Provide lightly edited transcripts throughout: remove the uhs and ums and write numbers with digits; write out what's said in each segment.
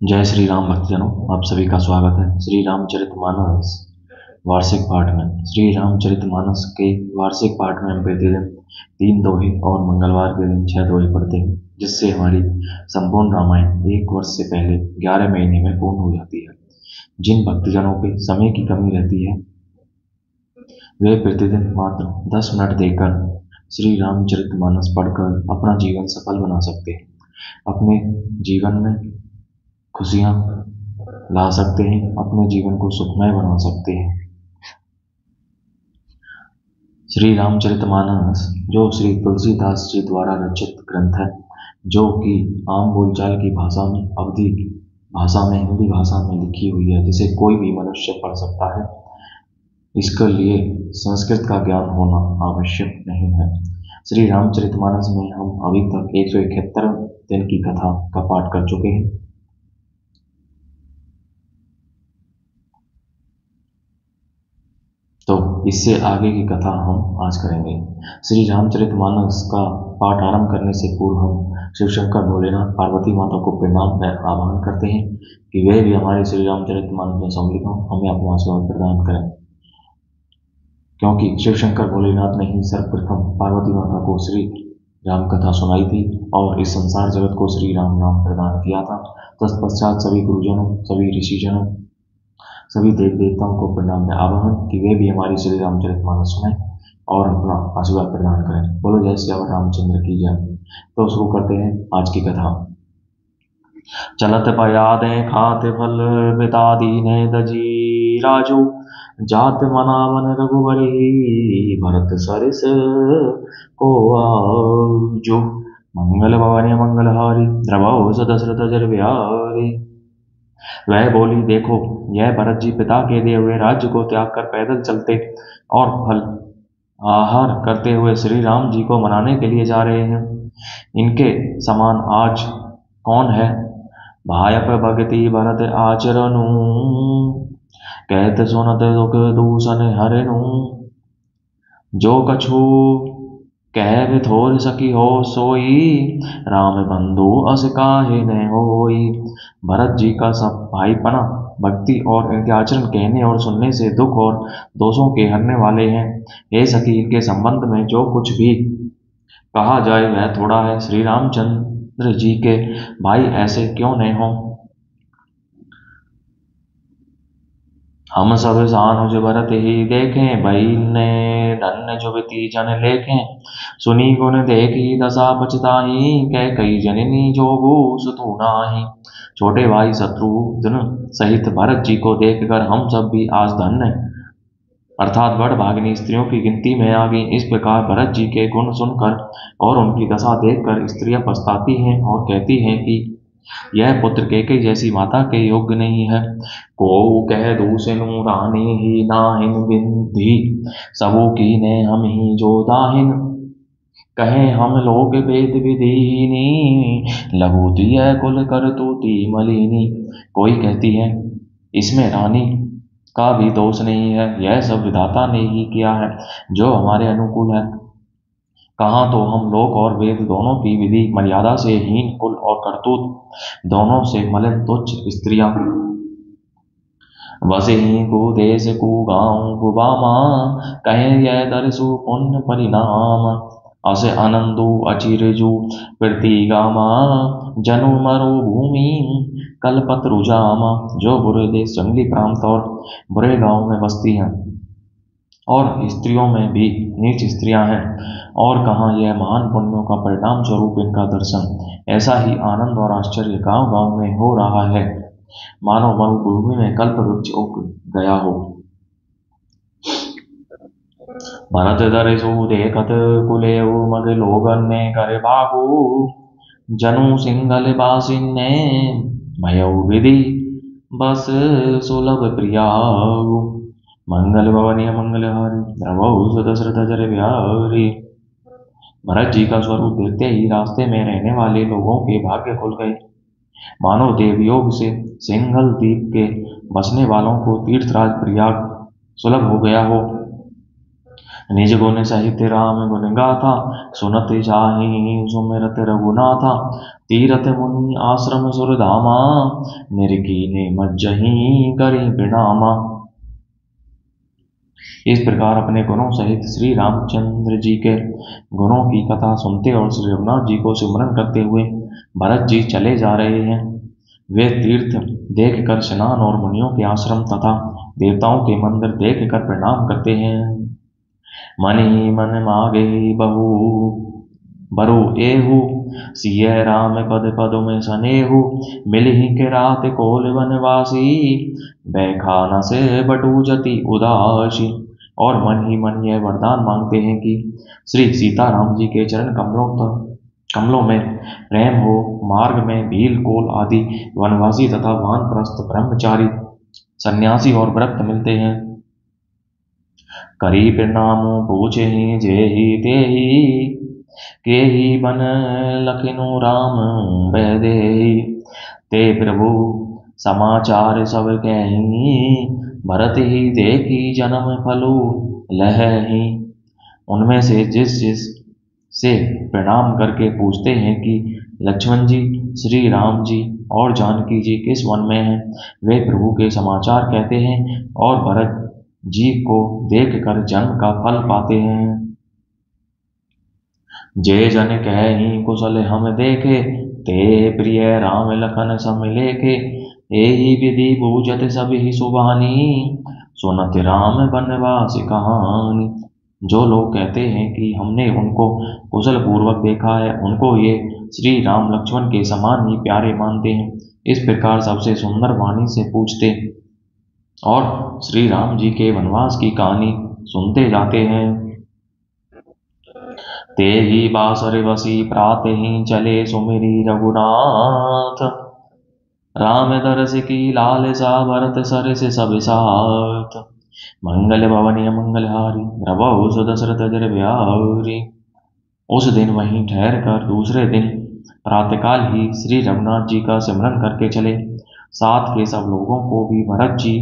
जय श्री राम भक्तजनों, आप सभी का स्वागत है श्री रामचरितमानस वार्षिक पाठ में। श्री रामचरितमानस के वार्षिक पाठ में हम प्रतिदिन 3 दोहे और मंगलवार के दिन 6 दोहे पढ़ते हैं, जिससे हमारी संपूर्ण रामायण एक वर्ष से पहले 11 महीने में पूर्ण हो जाती है। जिन भक्तजनों पे समय की कमी रहती है वे प्रतिदिन मात्र 10 मिनट देकर श्री रामचरितमानस पढ़कर अपना जीवन सफल बना सकते हैं, अपने जीवन में खुशियाँ ला सकते हैं, अपने जीवन को सुखमय बना सकते हैं। श्री रामचरितमानस जो श्री तुलसीदास जी द्वारा रचित ग्रंथ है, जो कि आम बोलचाल की भाषा में, अवधी भाषा में, हिंदी भाषा में लिखी हुई है, जिसे कोई भी मनुष्य पढ़ सकता है। इसके लिए संस्कृत का ज्ञान होना आवश्यक नहीं है। श्री रामचरितमानस में हम अभी तक 171 दिन की कथा का पाठ कर चुके हैं। तो इससे आगे की कथा हम आज करेंगे। श्री रामचरितमानस का पाठ आरंभ करने से पूर्व हम शिव शंकर भोलेनाथ पार्वती माता को प्रणाम व आह्वान करते हैं कि वे भी हमारे श्री रामचरितमानस में सम्मिलित हों, हमें अपना आशीर्वाद प्रदान करें, क्योंकि शिव शंकर भोलेनाथ ने ही सर्वप्रथम पार्वती माता को श्री राम कथा सुनाई थी और इस संसार जगत को श्री राम नाम प्रदान किया था। तत्पश्चात सभी गुरुजनों, सभी ऋषिजनों, सभी देव देवताओं को प्रणाम में आवाहन कि वे भी हमारी श्री रामचरितमानस सुने और अपना आशीर्वाद प्रदान करें। बोलो जय श्री रामचंद्र की जय। तो शुरू करते हैं आज की कथा। चलत पयादे खाते फल बिता दीने दजी राजू, जात मनावन रघुवरी भरत सरिस को आजू। मंगल भवन मंगलहारी द्रवो दशरथ जर बिहारी। वह बोली, देखो यह भरत जी पिता के दिए हुए राज्य को त्याग कर पैदल चलते और फल आहार करते हुए श्री राम जी को मनाने के लिए जा रहे हैं। इनके समान आज कौन है? भायप भगति भरत आचरणु, कहत सुनत दुख दूषण हरनु। जो कछु कह बिथोर सकी हो सोई, राम बंधु अस काहे न होई। भरत जी का सब भाईपना, भक्ति और इनके आचरण कहने और सुनने से दुख और दोषों के हरने वाले हैं। हे सखी, इनके संबंध में जो कुछ भी कहा जाए वह थोड़ा है। श्री रामचंद्र जी के भाई ऐसे क्यों नहीं हों? हम सब सानुज भरत ही देखें, भई ने धन्य जो बिति जन लेखें। सुनी गुण देखी दशा पछताही, कह कई जननी जोगु सुतु नाही। छोटे भाई शत्रुघ्न सहित भरत जी को देखकर हम सब भी आज धन्य अर्थात बड़ भागिनी स्त्रियों की गिनती में आ गई। इस प्रकार भरत जी के गुण सुनकर और उनकी दशा देखकर स्त्रियां पछताती हैं और कहती हैं कि यह पुत्र कैकेयी जैसी माता के योग्य नहीं है। को कह दूसनु रानी ही नाहिन बिंधी, सबू की ने हम ही जो दाहिन। कहे हम लोग वेद विधीनी, लघु दिय कुल कर तूती मलिनी। कोई कहती है इसमें रानी का भी दोष नहीं है, यह सब विधाता ने ही किया है जो हमारे अनुकूल है। कहाँ तो हम लोक और वेद दोनों की विधि मर्यादा से हीन, कुल और करतूत दोनों से मलिन तुच्छ स्त्रियां। वसे ही कुदेश कुगांव कुबामा, कहे यह दरसु पुण्य परिणाम। असे आनंदु अचिरजु प्रतिगामा, जनु मरु भूमि कल्पतरुजामा। जो बुरे देश जंगली प्रांत और बुरे गांव में बसती हैं और स्त्रियों में भी नीच स्त्रियां हैं, और कहाँ यह महान पुण्यों का परिणाम स्वरूप इनका दर्शन। ऐसा ही आनंद और आश्चर्य गांव गांव में हो रहा है, मानो मरुभूमि में कल्प वृक्ष उग गया हो। भरत दरसु देखत कुलेउ मग लोगन ने करे भागु, जनु सिंगल बासिन्ने भयउ विधि बस सुलभ प्रियागु। मंगल भवनीय मंगलहारी द्रवौ दशरथ जर बिहारी। भरत जी का स्वरूप देखते ही रास्ते में रहने वाले लोगों के भाग्य खुल गए, मानो देवयोग से सिंघल द्वीप के बसने वालों को तीर्थराज प्रयाग सुलभ हो गया हो। निज गुण सहित राम गुण गाथा, सुनत जाहि सुमिरत रघुनाथा। तीरथ मुनि आश्रम सुरधामा, निरकीने मज्जहि करि प्रणामा। इस प्रकार अपने गुणों सहित श्री रामचंद्र जी के गुणों की कथा सुनते और श्री रघुनाथ जी को सिमरन करते हुए भरत जी चले जा रहे हैं। वे तीर्थ देखकर स्नान और मुनियों के आश्रम तथा देवताओं के मंदिर देखकर प्रणाम करते हैं। मन ही मन मागे बहु बरु एहु, सिय राम पद पद में सनेहु। मिलहि के रात कोल वनवासी, बैखाना से बटू जति उदासी। और मन ही मन यह वरदान मांगते हैं कि श्री सीताराम जी के चरण कमलों में प्रेम हो। मार्ग में भील कोल आदि वनवासी तथा वानप्रस्थ ब्रह्मचारी सन्यासी और व्रत मिलते हैं। करी प्रणाम पूछे ही जेहि तेहि, के ही बन लखिनु राम बहदेहि। ते प्रभु समाचार सब कहीं, भरत ही देखी जन्म फलु लहहि। उनमें से जिस से प्रणाम करके पूछते हैं कि लक्ष्मण जी, श्री राम जी और जानकी जी किस वन में हैं, वे प्रभु के समाचार कहते हैं और भरत जी को देखकर जन्म का फल पाते हैं। जे जन कहि कुशल हम देखे, ते प्रिय राम लखन सम लेखे। एहि विधि बूझत सभी सुबानी, सुनत राम बनवासी कहानी। जो लोग कहते हैं कि हमने उनको कुशल पूर्वक देखा है, उनको ये श्री राम लक्ष्मण के समान ही प्यारे मानते हैं। इस प्रकार सबसे सुंदर वाणी से पूछते और श्री राम जी के वनवास की कहानी सुनते जाते हैं। ते ही बासर बसी प्रात ही चले सुमिरी रघुनाथ, राम दरस की लालसा भरत सरस सब साथ। मंगल भवनीय मंगलहारी, प्रभु सुदशरथ जर ब्यारी। उस दिन वहीं ठहर कर दूसरे दिन प्रातःकाल ही श्री रघुनाथ जी का सिमरन करके चले। साथ के सब लोगों को भी भरत जी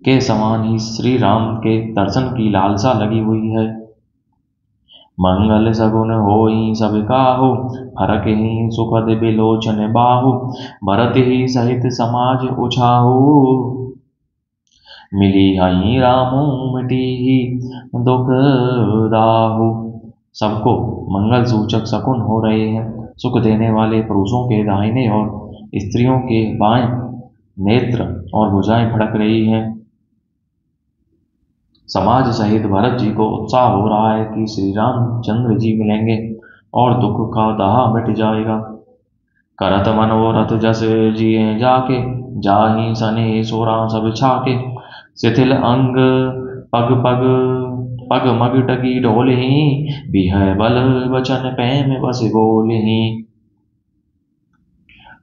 के समान ही श्री राम के दर्शन की लालसा लगी हुई है। मंगल सगुन होई सब काहू, फरक ही सुखद बिलोचन बाहु। भरत ही सहित समाज उछाहू, मिली हई रामू मिटी ही दुख दाहू। सबको मंगल सूचक शकुन हो रहे हैं। सुख देने वाले पुरुषों के दाहिने और स्त्रियों के बाएं नेत्र और भुजाएं फड़क रही हैं। समाज सहित भरत जी को उत्साह हो रहा है कि श्री रामचंद्र जी मिलेंगे और दुख का दाह मिट जाएगा। करत मनोरथ जस जिए जाके, जाहि सने सोरा सब छाके। शिथिल अंग पग पग पग मग टकी ढोलहि, बिह बल वचन पैम बस बोलहि।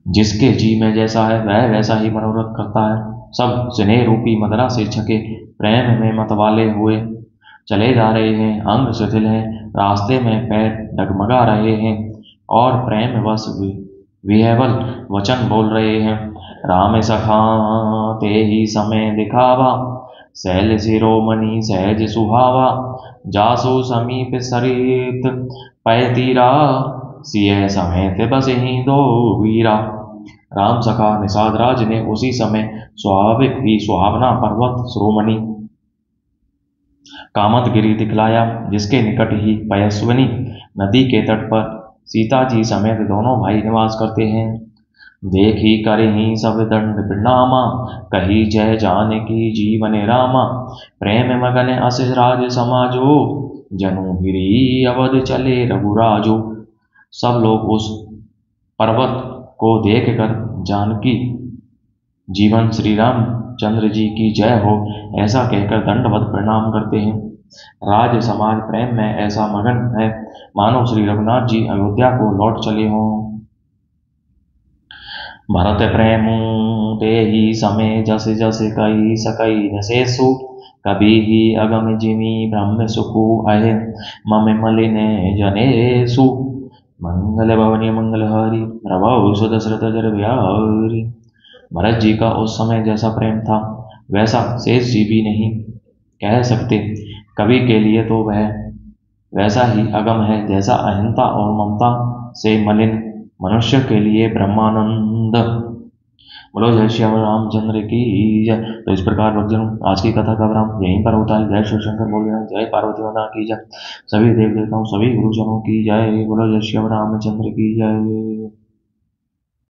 जिसके जी में जैसा है वह वैसा ही मनोरथ करता है। सब स्नेह रूपी मदरा से छके प्रेम में मतवाले हुए चले जा रहे हैं। अंग शिथिल हैं, रास्ते में पैर डगमगा रहे हैं और प्रेम वश विहवल वचन बोल रहे हैं। राम सखा ते ही समय दिखावा, शैल शिरोमणि सहज सुहावा। जासो समीप सरित पै तीरा, सिय समेत बस ही दो वीरा। राम सखा निषाद राज ने उसी समय स्वाभाविक ही सुहावना पर्वत शिरोमणि कामतगिरी दिखलाया, जिसके निकट ही पयस्विनी नदी के तट पर सीता जी समेत दोनों भाई निवास करते हैं। देखी करहि सब दंड प्रणामा, कही जय जानकी जीवन रामा। प्रेम मगन अस राज समाजो, जनु गिरी अवध चले रघुराजो। सब लोग उस पर्वत को देखकर जानकी जीवन श्री रामचंद्र जी की जय हो ऐसा कहकर दंडवत प्रणाम करते हैं। राज समाज प्रेम में ऐसा मगन है मानो श्री रघुनाथ जी अयोध्या को लौट चले हों। भरत प्रेम ते ही समय जस जस कई सकई नसेसु, कभी ही अगम जिमी ब्रह्म सुखु अहे मम मलिन जनेसु। मंगल भवनी मंगलहारी, प्रभु सुदशरथ जर ब्यारी। भरत जी का उस समय जैसा प्रेम था वैसा शेष जी भी नहीं कह सकते। कवि के लिए तो वह वैसा ही अगम है जैसा अहिंसा और ममता से मलिन मनुष्य के लिए ब्रह्मानंद। बोलो जय श्री रामचंद्र की जय। तो इस प्रकार भक्तजनों, आज की कथा का विराम यहीं पर होता है। जय शिव शंकर बोल रहे हैं, जय पार्वती माता की जय। सभी देव देवताओं, सभी गुरुजनों की जय। बोलो जय श्री रामचंद्र की जय।